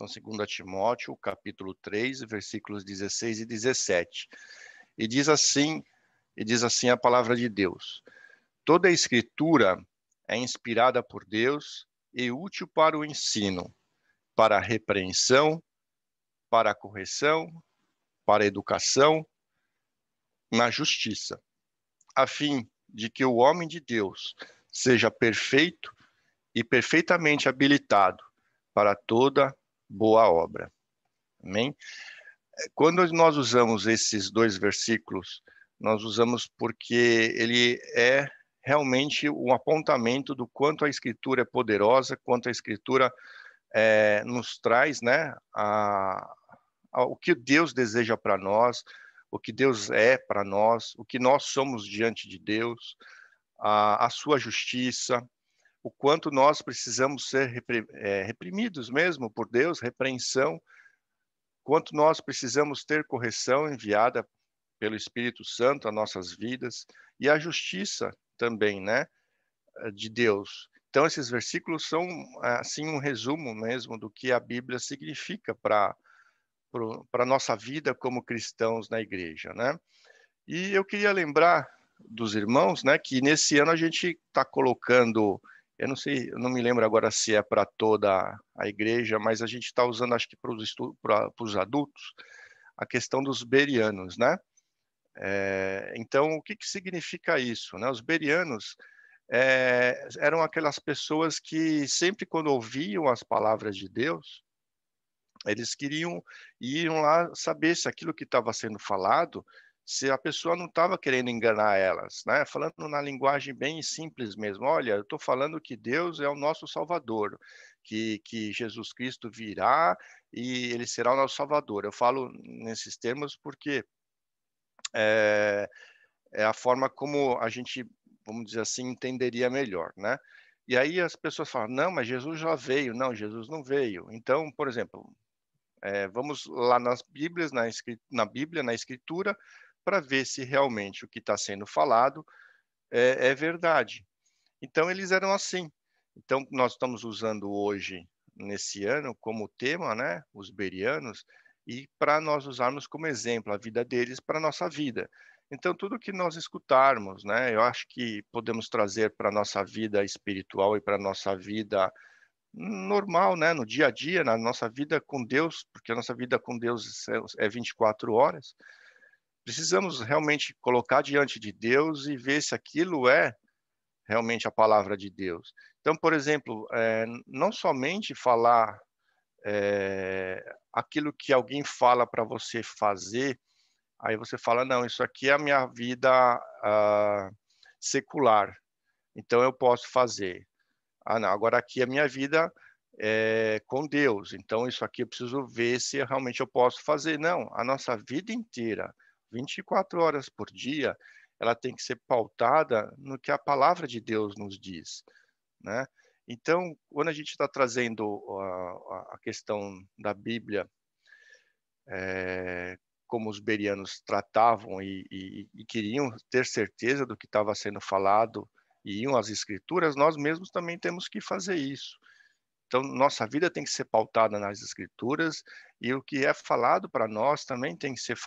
Então, 2 Timóteo, capítulo 3, versículos 16 e 17. E diz assim a palavra de Deus: toda a escritura é inspirada por Deus e útil para o ensino, para a repreensão, para a correção, para a educação, na justiça, a fim de que o homem de Deus seja perfeito e perfeitamente habilitado para toda boa obra. Amém? Quando nós usamos esses dois versículos, nós usamos porque ele é realmente um apontamento do quanto a Escritura é poderosa, quanto a Escritura nos traz, né, o que Deus deseja para nós, o que Deus é para nós, o que nós somos diante de Deus, a sua justiça, o quanto nós precisamos ser reprimidos mesmo por Deus, repreensão, quanto nós precisamos ter correção enviada pelo Espírito Santo a nossas vidas, e a justiça também, né, de Deus. Então, esses versículos são, assim, um resumo mesmo do que a Bíblia significa para a nossa vida como cristãos na igreja, né? E eu queria lembrar dos irmãos, né, que nesse ano a gente está colocando, eu não sei, eu não me lembro agora se é para toda a igreja, mas a gente está usando, acho que para os adultos, a questão dos bereanos, né? Então, o que significa isso, né? Os bereanos eram aquelas pessoas que sempre quando ouviam as palavras de Deus, eles iam lá saber se aquilo que estava sendo falado, se a pessoa não estava querendo enganar elas, né? Falando na linguagem bem simples mesmo. Olha, eu estou falando que Deus é o nosso Salvador, que Jesus Cristo virá e ele será o nosso Salvador. Eu falo nesses termos porque é, é a forma como a gente, vamos dizer assim, entenderia melhor, né? E aí as pessoas falam, não, mas Jesus já veio. Não, Jesus não veio. Então, por exemplo, vamos lá nas Bíblias, na Bíblia, na Escritura, para ver se realmente o que está sendo falado é verdade. Então, eles eram assim. Então, nós estamos usando hoje, nesse ano, como tema, né, os bereanos, e para nós usarmos como exemplo a vida deles para a nossa vida. Então, tudo que nós escutarmos, né, eu acho que podemos trazer para a nossa vida espiritual e para a nossa vida normal, né, no dia a dia, na nossa vida com Deus, porque a nossa vida com Deus é 24 horas. Precisamos realmente colocar diante de Deus e ver se aquilo é realmente a palavra de Deus. Então, por exemplo, não somente falar aquilo que alguém fala para você fazer, aí você fala, não, isso aqui é a minha vida secular, então eu posso fazer. Ah, não, agora aqui é a minha vida com Deus, então isso aqui eu preciso ver se realmente eu posso fazer. Não, a nossa vida inteira, 24 horas por dia, ela tem que ser pautada no que a palavra de Deus nos diz, né? Então, quando a gente está trazendo a questão da Bíblia, como os bereanos tratavam e queriam ter certeza do que estava sendo falado e iam às Escrituras, nós mesmos também temos que fazer isso. Então, nossa vida tem que ser pautada nas Escrituras e o que é falado para nós também tem que ser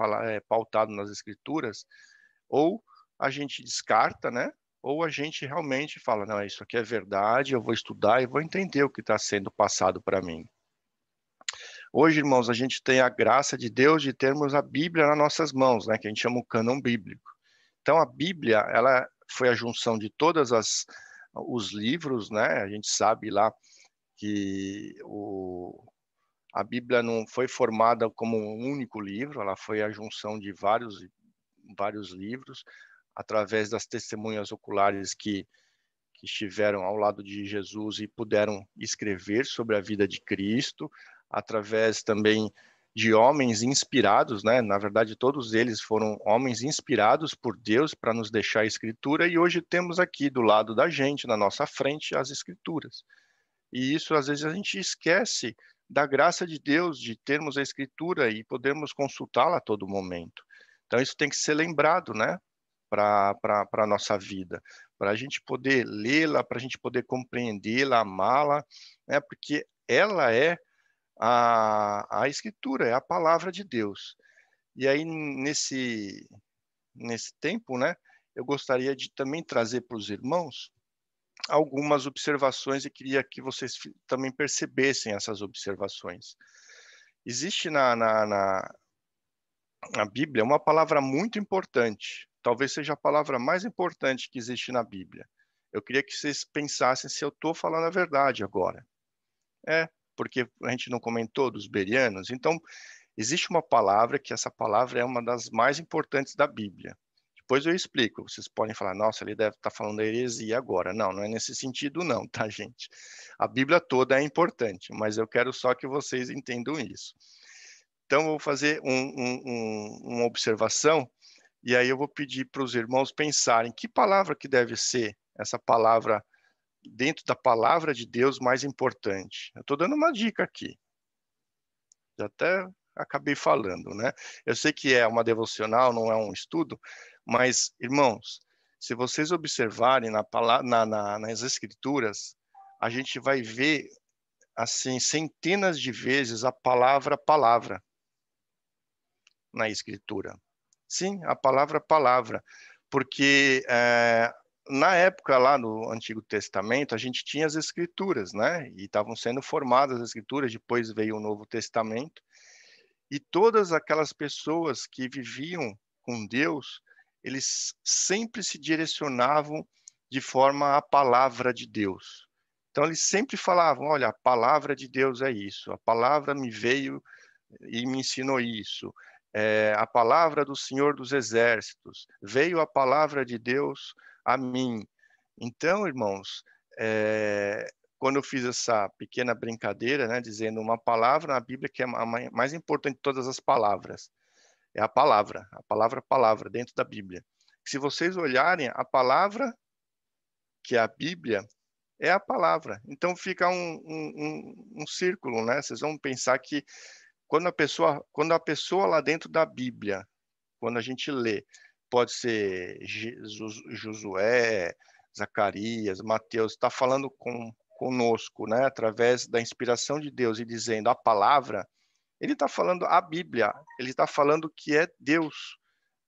pautado nas Escrituras, ou a gente descarta, né? Ou a gente realmente fala, não, isso aqui é verdade, eu vou estudar e vou entender o que está sendo passado para mim. Hoje, irmãos, a gente tem a graça de Deus de termos a Bíblia nas nossas mãos, né? Que a gente chama o cânon bíblico. Então, a Bíblia, ela foi a junção de todos os livros, né? A gente sabe lá que a Bíblia não foi formada como um único livro, ela foi a junção de vários livros, através das testemunhas oculares que estiveram ao lado de Jesus e puderam escrever sobre a vida de Cristo, através também de homens inspirados, né? Na verdade, todos eles foram homens inspirados por Deus para nos deixar a Escritura, e hoje temos aqui do lado da gente, na nossa frente, as Escrituras. E isso, às vezes, a gente esquece da graça de Deus, de termos a Escritura e podermos consultá-la a todo momento. Então, isso tem que ser lembrado, né, para a nossa vida, para a gente poder lê-la, para a gente poder compreendê-la, amá-la, né, porque ela é a Escritura, é a palavra de Deus. E aí, nesse tempo, né, eu gostaria de também trazer para os irmãos algumas observações e queria que vocês também percebessem essas observações. Existe na Bíblia uma palavra muito importante, talvez seja a palavra mais importante que existe na Bíblia. Eu queria que vocês pensassem se eu estou falando a verdade agora. É, porque a gente não comentou dos bereanos, então existe uma palavra que essa palavra é uma das mais importantes da Bíblia. Depois eu explico. Vocês podem falar, nossa, ele deve estar falando heresia agora. Não, não é nesse sentido não, tá, gente? A Bíblia toda é importante, mas eu quero só que vocês entendam isso. Então, eu vou fazer uma observação e aí eu vou pedir para os irmãos pensarem que palavra que deve ser essa palavra dentro da palavra de Deus mais importante. Eu estou dando uma dica aqui. Já até acabei falando, né? Eu sei que é uma devocional, não é um estudo, mas, irmãos, se vocês observarem nas Escrituras, a gente vai ver, assim, centenas de vezes a palavra palavra na Escritura. Sim, a palavra palavra, porque na época lá no Antigo Testamento, a gente tinha as Escrituras, né? E estavam sendo formadas as Escrituras, depois veio o Novo Testamento, e todas aquelas pessoas que viviam com Deus, eles sempre se direcionavam de forma à palavra de Deus. Então, eles sempre falavam: olha, a palavra de Deus é isso, a palavra me veio e me ensinou isso. A palavra do Senhor dos Exércitos, veio a palavra de Deus a mim. Então, irmãos, quando eu fiz essa pequena brincadeira, né, dizendo uma palavra na Bíblia que é a mais importante de todas as palavras, é a palavra, dentro da Bíblia. Se vocês olharem, a palavra que é a Bíblia é a palavra. Então fica um círculo, né? Vocês vão pensar que quando a pessoa lá dentro da Bíblia, quando a gente lê, pode ser Josué, Zacarias, Mateus, está falando conosco, né, através da inspiração de Deus e dizendo a palavra, ele está falando a Bíblia, ele está falando que é Deus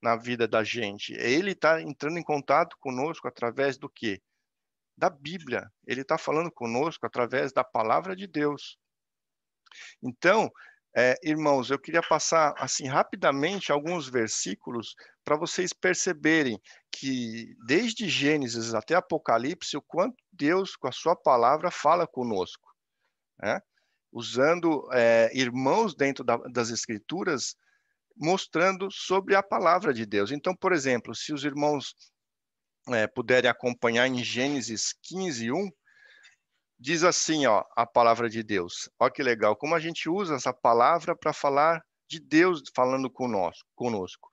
na vida da gente. Ele está entrando em contato conosco através do quê? Da Bíblia. Ele está falando conosco através da palavra de Deus. Então, irmãos, eu queria passar assim rapidamente alguns versículos para vocês perceberem que desde Gênesis até Apocalipse, o quanto Deus, com a sua palavra, fala conosco, né? Usando irmãos dentro das Escrituras, mostrando sobre a palavra de Deus. Então, por exemplo, se os irmãos puderem acompanhar em Gênesis 15:1, diz assim, ó, a palavra de Deus. Olha que legal, como a gente usa essa palavra para falar de Deus falando conosco.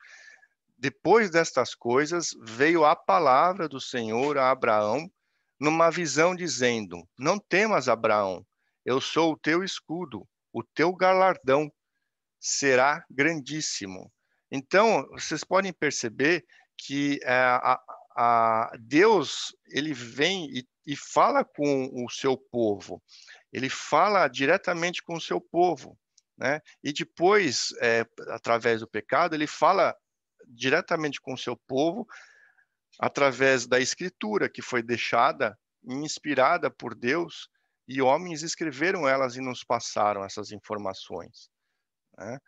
Depois destas coisas, veio a palavra do Senhor a Abraão numa visão dizendo: não temas, Abraão, eu sou o teu escudo, o teu galardão será grandíssimo. Então, vocês podem perceber que Deus, ele vem e fala com o seu povo, ele fala diretamente com o seu povo, né? E depois, através do pecado, ele fala diretamente com o seu povo, através da escritura que foi deixada e inspirada por Deus, e homens escreveram elas e nos passaram essas informações, né?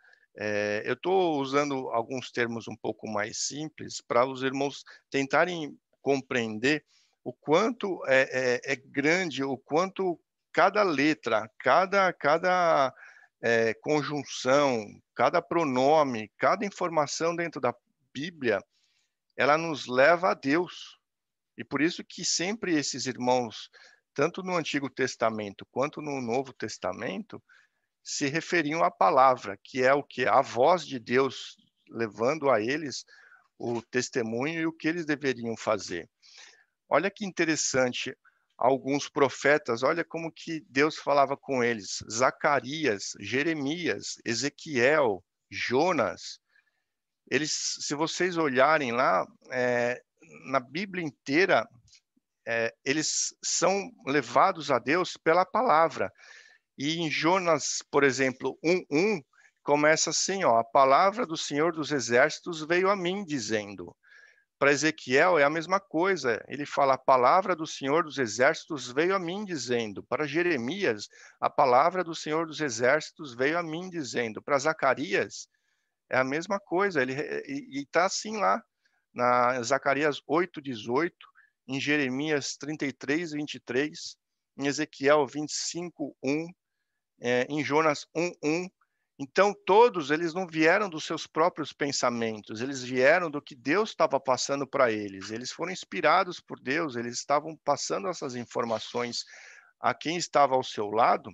Eu estou usando alguns termos um pouco mais simples para os irmãos tentarem compreender o quanto é grande, o quanto cada letra, cada conjunção, cada pronome, cada informação dentro da Bíblia, ela nos leva a Deus. E por isso que sempre esses irmãos, tanto no Antigo Testamento quanto no Novo Testamento, se referiam à palavra, que é o que? A voz de Deus levando a eles o testemunho e o que eles deveriam fazer. Olha que interessante, alguns profetas, olha como que Deus falava com eles. Zacarias, Jeremias, Ezequiel, Jonas, eles, se vocês olharem lá, na Bíblia inteira, eles são levados a Deus pela palavra. E em Jonas, por exemplo, 1:1, começa assim, ó, a palavra do Senhor dos Exércitos veio a mim dizendo. Para Ezequiel é a mesma coisa. Ele fala: a palavra do Senhor dos Exércitos veio a mim dizendo. Para Jeremias, a palavra do Senhor dos Exércitos veio a mim dizendo. Para Zacarias, é a mesma coisa. E está assim lá, na Zacarias 8:18, em Jeremias 33:23, em Ezequiel 25:1, em Jonas 1:1. Então, todos eles não vieram dos seus próprios pensamentos, eles vieram do que Deus estava passando para eles. Eles foram inspirados por Deus, eles estavam passando essas informações a quem estava ao seu lado,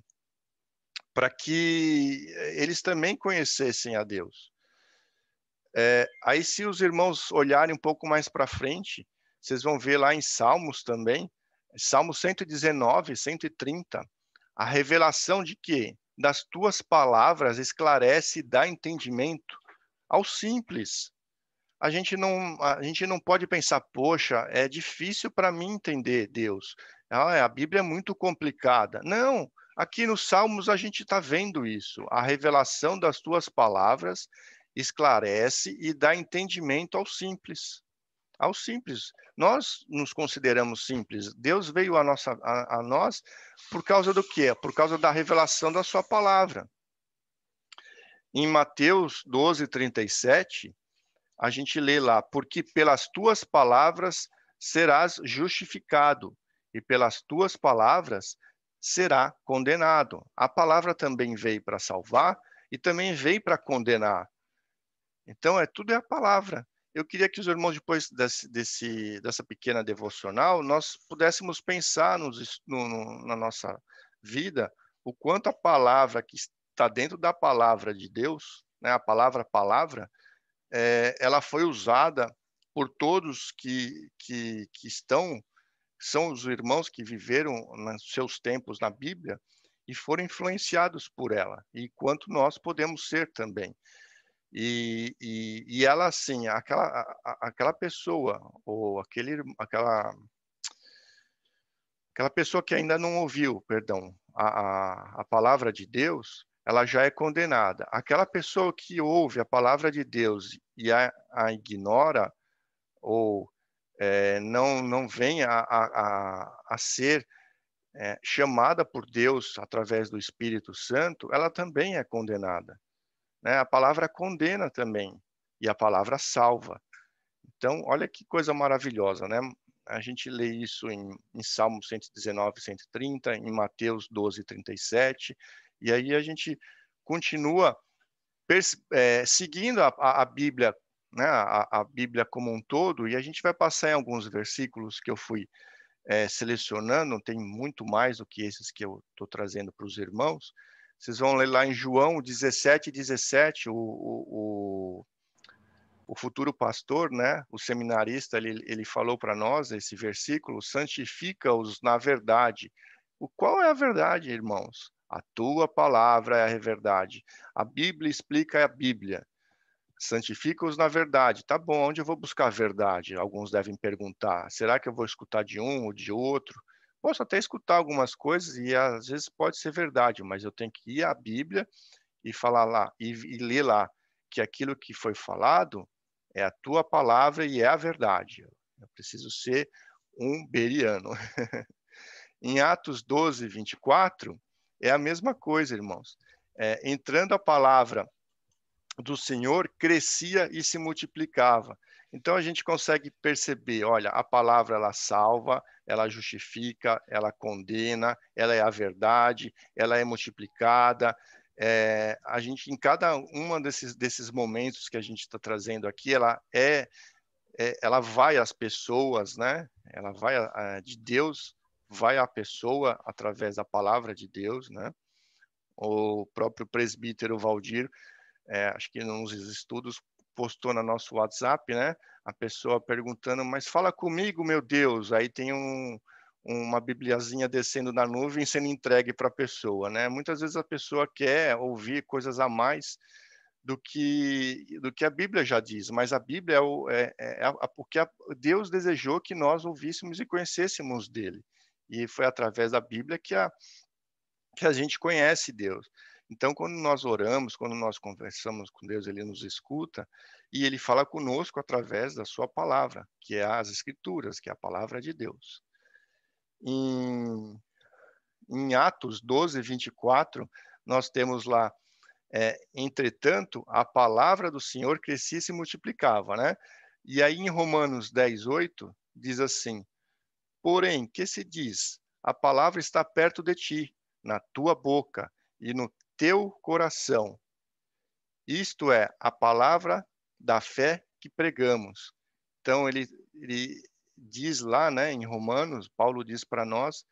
para que eles também conhecessem a Deus. Aí, se os irmãos olharem um pouco mais para frente, vocês vão ver lá em Salmos também, Salmo 119, 130, a revelação de que das tuas palavras esclarece e dá entendimento ao simples. A gente não pode pensar, poxa, é difícil para mim entender Deus. A Bíblia é muito complicada. Não, aqui nos Salmos a gente está vendo isso. A revelação das tuas palavras esclarece e dá entendimento ao simples. Ao simples. Nós nos consideramos simples. Deus veio a nós por causa do quê? Por causa da revelação da sua palavra. Em Mateus 12:37, a gente lê lá: porque pelas tuas palavras serás justificado, e pelas tuas palavras será condenado. A palavra também veio para salvar e também veio para condenar. Então, tudo é a palavra. Eu queria que os irmãos, depois dessa pequena devocional, nós pudéssemos pensar na nossa vida o quanto a palavra que está dentro da palavra de Deus, né, a palavra, ela foi usada por todos que são os irmãos que viveram nos seus tempos na Bíblia e foram influenciados por ela, e quanto nós podemos ser também. E ela, assim, aquela pessoa, ou aquela pessoa que ainda não ouviu, perdão, a palavra de Deus, ela já é condenada. Aquela pessoa que ouve a palavra de Deus e a ignora, ou não vem a ser chamada por Deus através do Espírito Santo, ela também é condenada, né? A palavra condena também, e a palavra salva. Então, olha que coisa maravilhosa, né? A gente lê isso em Salmo 119, 130, em Mateus 12, 37, e aí a gente continua seguindo a Bíblia, né? A Bíblia como um todo, e a gente vai passar em alguns versículos que eu fui selecionando, tem muito mais do que esses que eu estou trazendo para os irmãos. Vocês vão ler lá em João 17:17, o futuro pastor, né, o seminarista, ele falou para nós esse versículo: santifica-os na verdade. Qual é a verdade, irmãos? A tua palavra é a verdade. A Bíblia explica a Bíblia. Santifica-os na verdade. Tá bom, onde eu vou buscar a verdade? Alguns devem perguntar. Será que eu vou escutar de um ou de outro? Posso até escutar algumas coisas e às vezes pode ser verdade, mas eu tenho que ir à Bíblia e falar lá, e ler lá, que aquilo que foi falado é a tua palavra e é a verdade. Eu preciso ser um beriano. Em Atos 12:24, é a mesma coisa, irmãos. Entrando a palavra do Senhor, crescia e se multiplicava. Então a gente consegue perceber, olha, a palavra ela salva, ela justifica, ela condena, ela é a verdade, ela é multiplicada. A gente, em cada um desses momentos que a gente está trazendo aqui, ela vai às pessoas, né? Ela vai de Deus, vai à pessoa através da palavra de Deus, né? O próprio presbítero Valdir, acho que nos estudos postou no nosso WhatsApp, né? A pessoa perguntando, mas fala comigo, meu Deus. Aí tem uma bibliazinha descendo da nuvem sendo entregue para a pessoa, né? Muitas vezes a pessoa quer ouvir coisas a mais do que a Bíblia já diz, mas a Bíblia porque Deus desejou que nós ouvíssemos e conhecêssemos dele. E foi através da Bíblia que que a gente conhece Deus. Então, quando nós oramos, quando nós conversamos com Deus, Ele nos escuta e Ele fala conosco através da Sua palavra, que é as Escrituras, que é a palavra de Deus. Em, em Atos 12, 24, nós temos lá, entretanto, a palavra do Senhor crescia e se multiplicava, né? E aí em Romanos 10, 8, diz assim: porém, que se diz? A palavra está perto de ti, na tua boca e no teu coração. Isto é, a palavra da fé que pregamos. Então, ele diz lá, né, em Romanos, Paulo diz para nós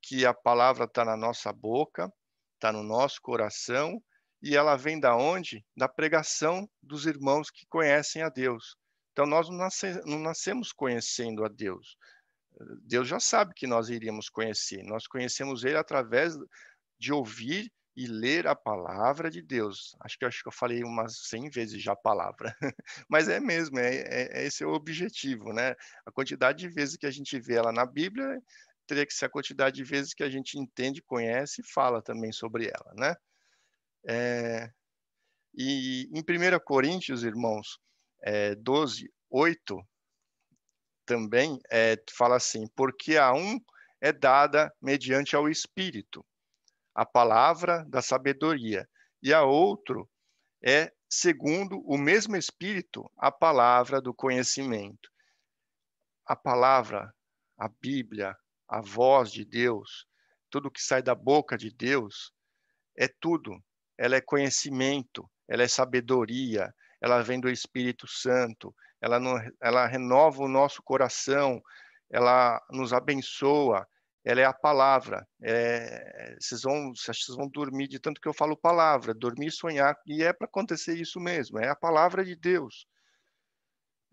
que a palavra está na nossa boca, está no nosso coração, e ela vem da onde? Da pregação dos irmãos que conhecem a Deus. Então, nós não nascemos conhecendo a Deus. Deus já sabe que nós iríamos conhecer. Nós conhecemos Ele através de ouvir e ler a palavra de Deus. Acho que eu falei umas 100 vezes já a palavra. Mas é mesmo, esse é o objetivo, né? A quantidade de vezes que a gente vê ela na Bíblia teria que ser a quantidade de vezes que a gente entende, conhece e fala também sobre ela, né? E em 1 Coríntios, irmãos, 12, 8, também fala assim: porque a um é dada mediante ao Espírito a palavra da sabedoria, e a outro é, segundo o mesmo Espírito, a palavra do conhecimento. A palavra, a Bíblia, a voz de Deus, tudo que sai da boca de Deus, é tudo. Ela é conhecimento, ela é sabedoria, ela vem do Espírito Santo, ela renova o nosso coração, ela nos abençoa, ela é a palavra. Vocês vão dormir de tanto que eu falo palavra, dormir e sonhar, e é para acontecer isso mesmo, é a palavra de Deus.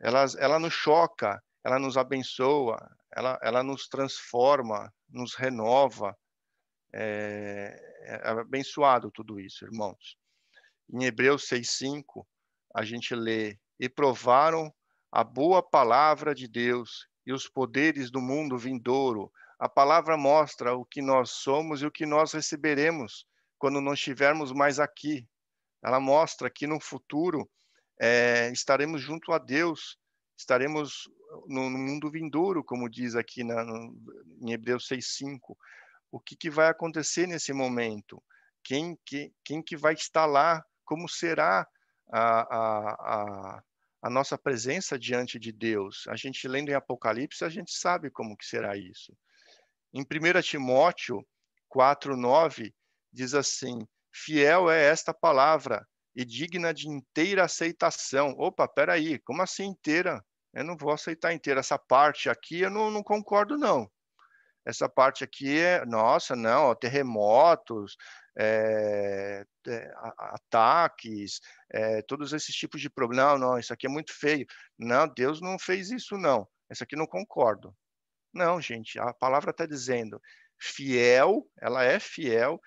Ela nos choca, ela nos abençoa, ela nos transforma, nos renova. É abençoado tudo isso, irmãos. Em Hebreus 6:5, a gente lê: e provaram a boa palavra de Deus e os poderes do mundo vindouro. A palavra mostra o que nós somos e o que nós receberemos quando não estivermos mais aqui. Ela mostra que no futuro estaremos junto a Deus, estaremos no mundo vindouro, como diz aqui em Hebreus 6:5. O que vai acontecer nesse momento? Quem que vai estar lá? Como será a, a, a, a nossa presença diante de Deus? A gente lendo em Apocalipse, a gente sabe como que será isso. Em 1 Timóteo 4:9, diz assim: fiel é esta palavra e digna de inteira aceitação. Opa, peraí, como assim inteira? Eu não vou aceitar inteira. Essa parte aqui eu não concordo, não. Essa parte aqui nossa, não, ó, terremotos, ataques, todos esses tipos de problema. Não, isso aqui é muito feio. Não, Deus não fez isso, não. Isso aqui não concordo. Não, gente, a palavra está dizendo fiel, ela é fiel,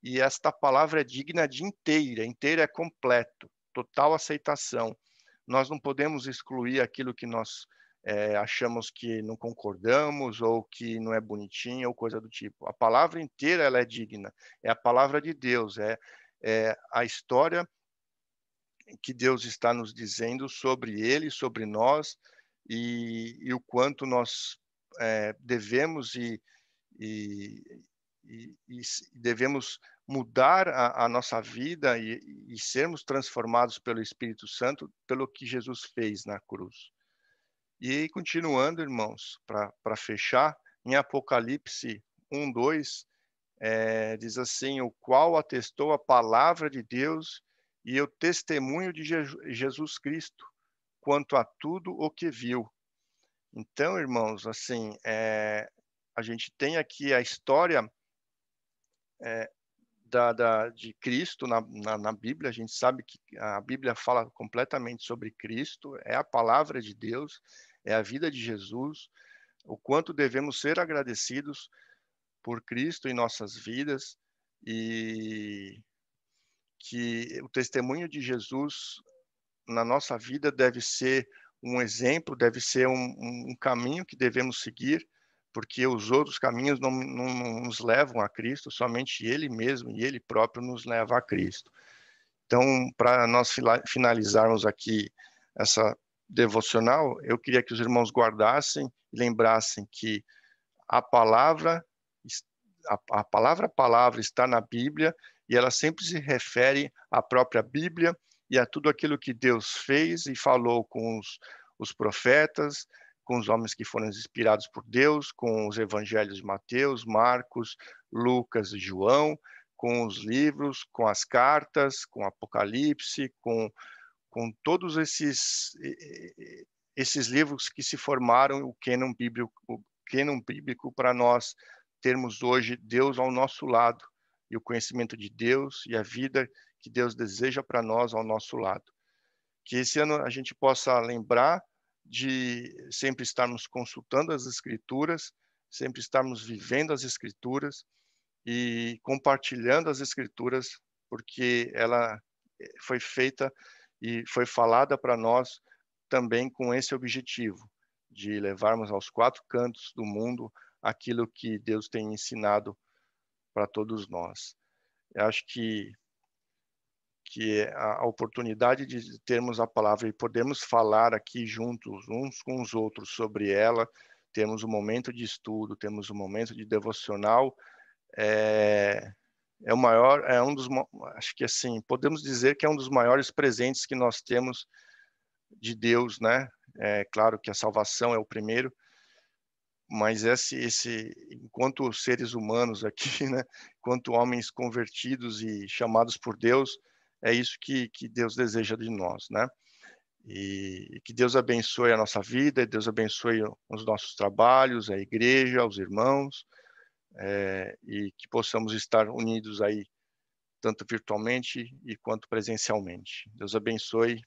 e esta palavra é digna de inteira. Inteira é completo, total aceitação. Nós não podemos excluir aquilo que nós achamos que não concordamos ou que não é bonitinho ou coisa do tipo. A palavra inteira ela é digna. É a palavra de Deus, é a história que Deus está nos dizendo sobre Ele, sobre nós e o quanto nós devemos e, e devemos mudar a nossa vida e sermos transformados pelo Espírito Santo, pelo que Jesus fez na cruz. E aí, continuando, irmãos, para fechar, em Apocalipse 1:2, diz assim: o qual atestou a palavra de Deus e o testemunho de Jesus Cristo, quanto a tudo o que viu. Então, irmãos, assim, a gente tem aqui a história de Cristo na Bíblia. A gente sabe que a Bíblia fala completamente sobre Cristo, é a palavra de Deus, é a vida de Jesus, o quanto devemos ser agradecidos por Cristo em nossas vidas e que o testemunho de Jesus na nossa vida deve ser um exemplo, deve ser um caminho que devemos seguir porque os outros caminhos não nos levam a Cristo, somente Ele mesmo e Ele próprio nos leva a Cristo. Então, para nós finalizarmos aqui essa devocional, eu queria que os irmãos guardassem e lembrassem que a palavra, a palavra está na Bíblia e ela sempre se refere à própria Bíblia e a tudo aquilo que Deus fez e falou com os profetas, com os homens que foram inspirados por Deus, com os evangelhos de Mateus, Marcos, Lucas e João, com os livros, com as cartas, com Apocalipse, com todos esses livros que se formaram o cânon bíblico para nós termos hoje Deus ao nosso lado e o conhecimento de Deus e a vida que Deus deseja para nós ao nosso lado. Que esse ano a gente possa lembrar de sempre estarmos consultando as Escrituras, sempre estarmos vivendo as Escrituras e compartilhando as Escrituras, porque ela foi feita e foi falada para nós também com esse objetivo, de levarmos aos quatro cantos do mundo aquilo que Deus tem ensinado para todos nós. Eu acho que a oportunidade de termos a palavra e podermos falar aqui juntos, uns com os outros, sobre ela, temos um momento de estudo, temos um momento de devocional, é o maior, acho que assim, podemos dizer que é um dos maiores presentes que nós temos de Deus, né? É claro que a salvação é o primeiro, mas enquanto seres humanos aqui, né? Enquanto homens convertidos e chamados por Deus, é isso que Deus deseja de nós, né? E que Deus abençoe a nossa vida, Deus abençoe os nossos trabalhos, a igreja, os irmãos, e que possamos estar unidos aí, tanto virtualmente e quanto presencialmente. Deus abençoe.